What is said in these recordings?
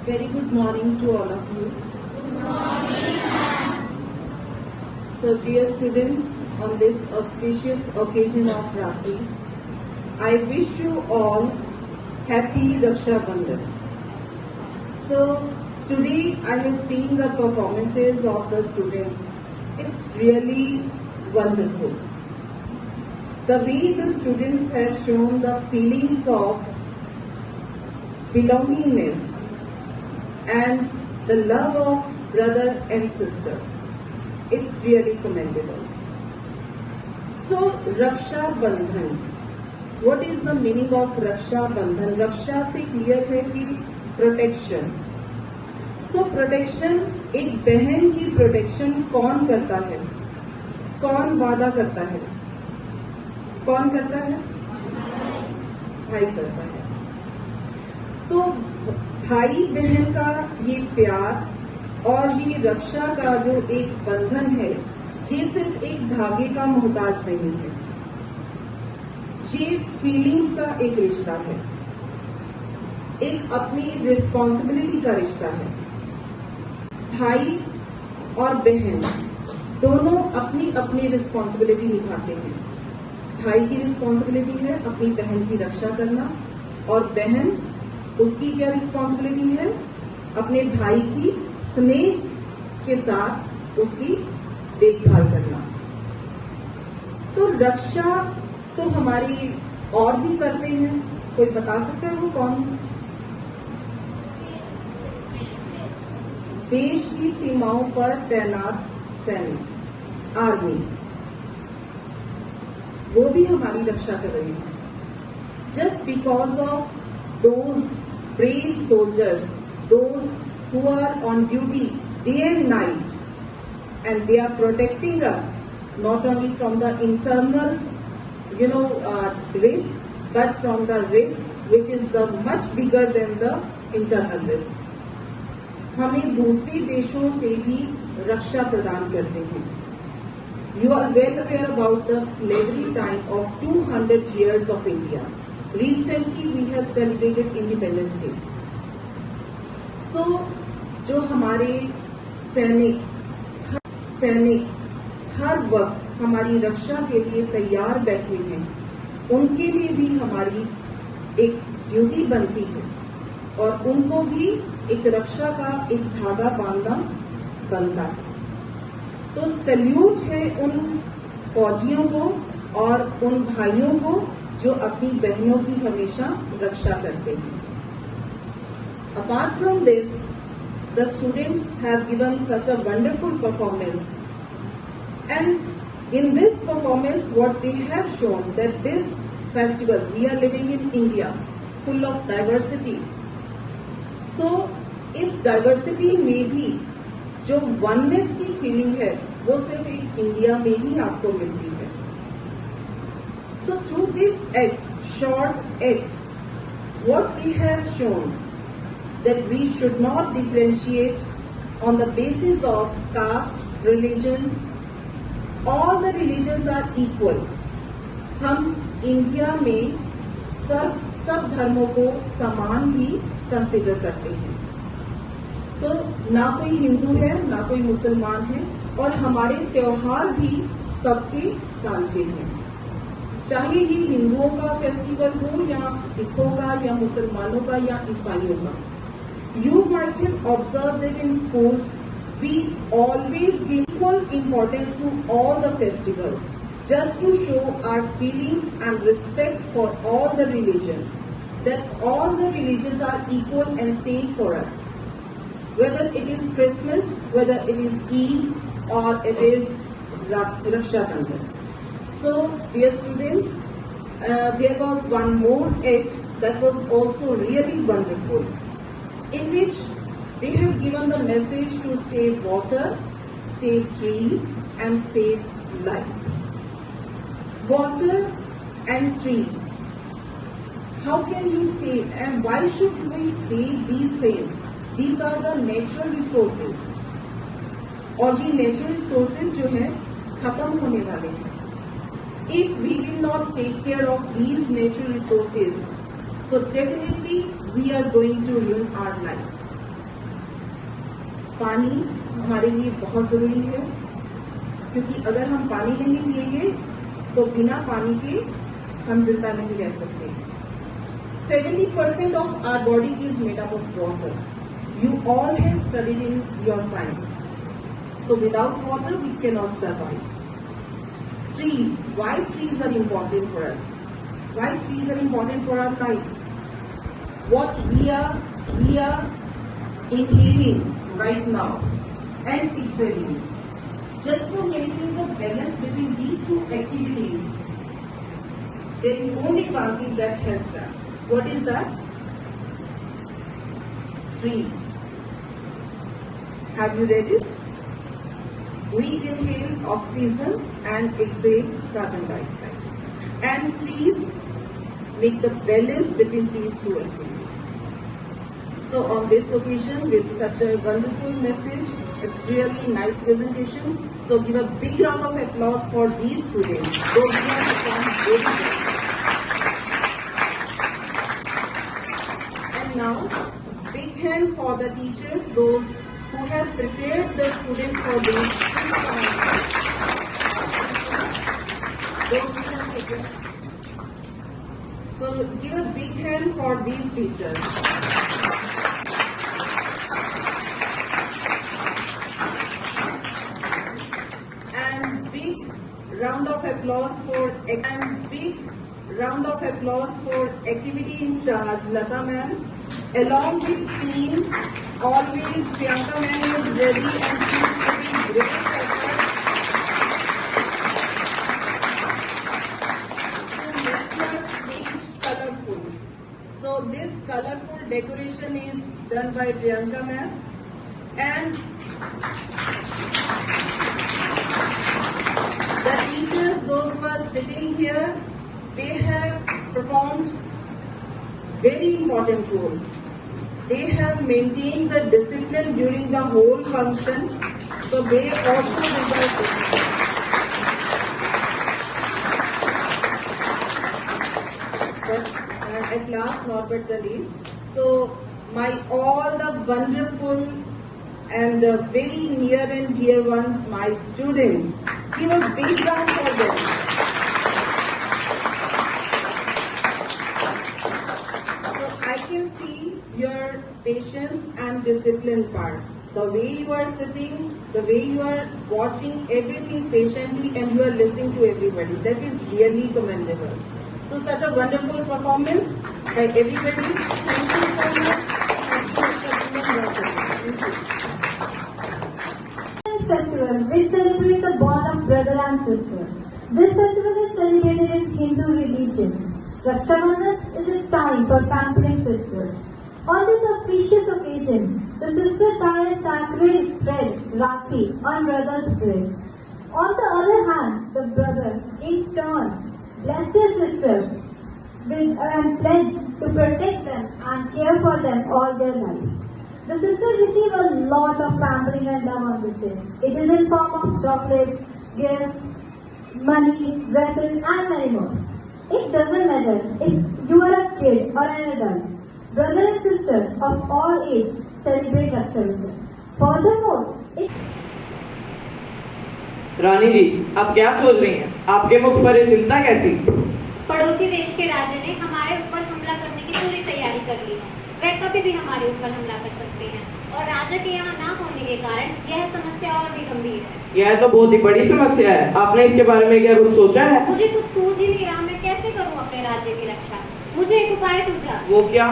Very good morning to all of you. So dear students, on this auspicious occasion of Rakhi, I wish you all happy Raksha Bandhan. So today I have seen the performances of the students. It's really wonderful. The way the students have shown the feelings of belongingness and the love of brother and sister. It's really commendable. So Raksha Bandhan. What is the meaning of Raksha Bandhan? Raksha से clear है कि protection. So protection, एक बहन की protection कौन करता है? कौन वादा करता है? कौन करता है? भाई करता है. तो भाई बहन का ये प्यार और ये रक्षा का जो एक बंधन है, ये सिर्फ एक धागे का मोहताज नहीं है, ये फीलिंग्स का एक रिश्ता है, एक अपनी रिस्पॉन्सिबिलिटी का रिश्ता है. भाई और बहन दोनों अपनी अपनी रिस्पॉन्सिबिलिटी निभाते हैं. भाई की रिस्पॉन्सिबिलिटी है अपनी बहन की रक्षा करना, और बहन उसकी क्या रिस्पॉन्सिबिलिटी है? अपने भाई की स्नेह के साथ उसकी देखभाल करना. तो रक्षा तो हमारी और भी करते हैं. कोई बता सकता है वो कौन? देश की सीमाओं पर तैनात सैनिक, आर्मी, वो भी हमारी रक्षा कर रही है. Just because of those brave soldiers, those who are on duty day and night, and they are protecting us not only from the internal, risk, but from the risk which is the much bigger than the internal risk. हमें दूसरे देशों से भी रक्षा प्रदान करते हैं. You are well aware about the slavery time of 200 years of India. Recently we have celebrated Independence Day. So जो हमारे सैनिक हर वक्त हमारी रक्षा के लिए तैयार बैठे हैं, उनके लिए भी हमारी एक ड्यूटी बनती है और उनको भी एक रक्षा का एक धागा बांधना बनता है. तो सैल्यूट है उन फौजियों को और उन भाइयों को जो अपनी बहनों की हमेशा रक्षा करते हैं. Apart from this, the students have given such a wonderful performance, and in this performance what they have shown that this festival, we are living in India full of diversity. So इस diversity में भी जो oneness की feeling है वो सिर्फ एक India में ही आपको मिलती है. So through this act, short act, what we have shown that we should not differentiate on the basis of caste, religion. All the religions are equal. हम इंडिया में सब धर्मों को समान ही कंसिडर करते हैं. तो ना कोई हिंदू है ना कोई मुसलमान है, और हमारे त्योहार भी सबके साझे हैं. चाहे ये हिंदुओं का फेस्टिवल हो या सिखों का या मुसलमानों का या ईसाइयों का. You might have observed that in schools we always give equal importance to all the festivals, just to show our feelings and respect for all the religions, that all the religions are equal and same for us. Whether it is Christmas, whether it is Eid, or it is Raksha Bandhan. So, dear students, there was one more act that was also really wonderful, in which they have given the message to save water, save trees, and save life. Water and trees. How can you save, and why should we save these things? These are the natural resources. और ये natural resources जो है खत्म होने वाले हैं. If we will not take care of these natural resources, so definitely we are going to ruin our life. पानी हमारे लिए बहुत जरूरी है, क्योंकि अगर हम पानी नहीं पिएंगे तो बिना पानी के हम जिंदा नहीं रह सकते। 70% of our body is made up of water. You all have studied in your science. So without water, we cannot survive. Trees. Why trees are important for us? Why trees are important for our life? What we are inhaling right now and exhaling. Just for maintaining the balance between these two activities, there is only one thing that helps us. What is that? Trees. Have you read it? We inhale oxygen and exhale carbon dioxide. And trees make the balance between these two activities. So on this occasion, with such a wonderful message, it's really nice presentation. So give a big round of applause for these students. Those who have performed very well. And now, big hand for the teachers, those who have prepared the students for this. Those who have prepared. So give a big hand for these teachers. And big round of applause for activity in charge, Lata ma'am. Along with team, always Priyanka ma'am is ready and she is putting great effort to make your stage colorful. So this colorful decoration is done by Priyanka ma'am. And the teachers, those who are sitting here, they have performed very important role. They have maintained the discipline during the whole function, so they also deserve it. But at last, not but the least, so my all the wonderful and the very near and dear ones, my students, give a big round for them. I can see your patience and discipline part. The way you are sitting, the way you are watching everything patiently and you are listening to everybody. That is really commendable. So such a wonderful performance by everybody. Thank you so much. Thank you. Festival which celebrates the bond of brother and sister. This festival is celebrated in Hindu religion. Raksha Bandhan is a time for pampering sisters. On this auspicious occasion, the sister tie a sacred thread, Rakhi, on brother's wrist. On the other hand, the brother, in turn, bless their sisters and pledge to protect them and care for them all their life. The sisters receive a lot of pampering and love on this day. It is in form of chocolates, gifts, money, dresses, and many more. It doesn't matter if you are a kid or an adult. Brother and sister of all age celebrate Raksha Bandhan. Furthermore, रानी जी, आप क्या सोच रही हैं? आपके मुख पर ये चिंता कैसी? पड़ोसी देश के राजा ने हमारे ऊपर हमला करने की पूरी तैयारी कर ली है। वे कभी भी हमारे ऊपर हमला कर सकते हैं और राजा के यहाँ ना होने के कारण यह समस्या और भी गंभीर है। यह तो बहुत ही बड़ी समस्या है। आपने इसके बारे में क्या कुछ सोचा है? मुझे कुछ सूझ ही नहीं रहा, मैं कैसे करूँ अपने राज्य की रक्षा। मुझे एक उपाय सूझा। वो क्या?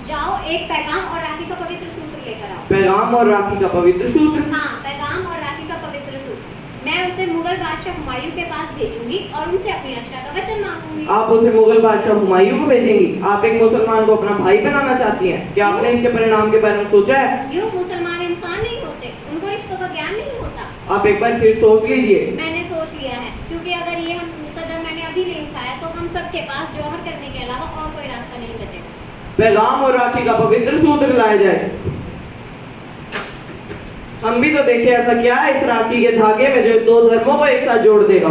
जाओ एक पैगाम और राखी का पवित्र सूत्र लेकर आओ। पैगाम और राखी का पवित्र सूत्र? हाँ, पैगाम और राखी का पवित्र सूत्र। मैं उसे मुगल बादशाह हुमायूं के पास भेजूंगी और उनसे अपनी रक्षा का वचन मांगूंगी। आप उसे मुगल बादशाह हुमायूं को भेजेंगी? आप एक मुसलमान को अपना भाई बनाना चाहती हैं? क्या आपने इसके परिणाम के बारे में सोचा है? क्यों मुसलमान इंसान नहीं होते? उनको रिश्तों का ज्ञान नहीं होता? आप एक बार फिर सोच लीजिए। मैंने सोच लिया है, क्योंकि अगर ये कदम मैंने अभी नहीं उठाया तो हम सबके पास जौहर करने के अलावा और कोई रास्ता नहीं बचेगा। पैगाम और राखी का पवित्र सूत्र लाया जाए। हम भी तो देखें ऐसा क्या है इस राखी के धागे में जो दो धर्मों को एक साथ जोड़ देगा।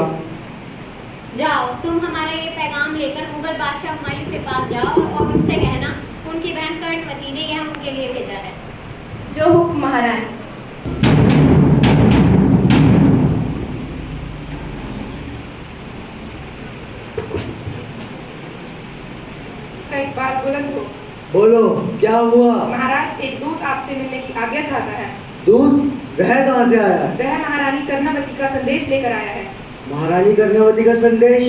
जाओ तुम हमारा ये पैगाम लेकर मुगल बादशाह हुमायूं के पास जाओ और उनसे कहना उनकी बहन कर्णवती ने यह उनके लिए भेजा है। जो हुक्म महारानी। का इकबाल बुलंद हो। बोलो क्या हुआ? महाराज, एक दूत आपसे मिलने की आज्ञा चाहता है। दूध? वह कहाँ से आया? वह महारानी कर्णावती का संदेश लेकर आया है। महारानी कर्णावती का संदेश?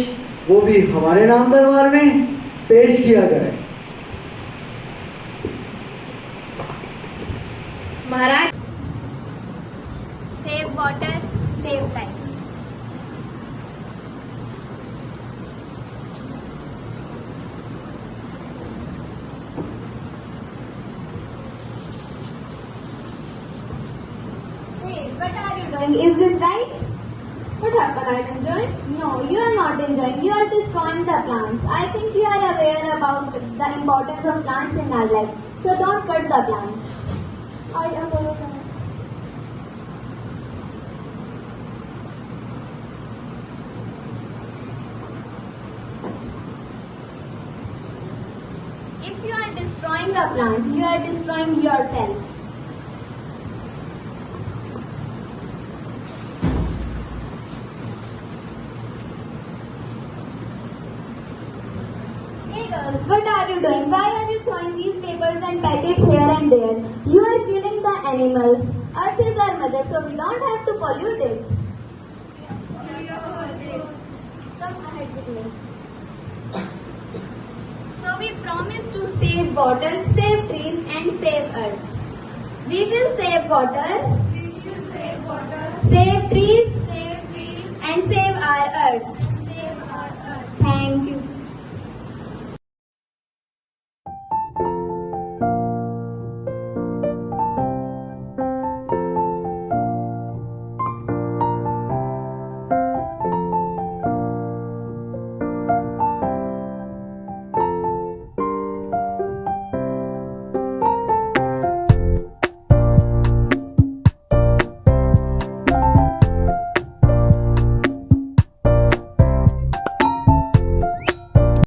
वो भी हमारे नाम दरबार में? पेश किया जाए। महाराज, save water, save life. Hey, what are you doing? Is this right? What happened? I enjoying? No, you are not enjoying. You are destroying the plants. I think you are aware about the importance of plants in our life. So don't cut the plants. I apologize. If you are destroying a plant, you are destroying yourself. Hey girls, what are you doing? Why are you throwing these papers and packets here and there? You are killing the animals. Earth is our mother, so we don't have to pollute it. Come ahead with me. So we promise to save water, save trees and save earth. We will save water, save trees and save our earth. Thank you.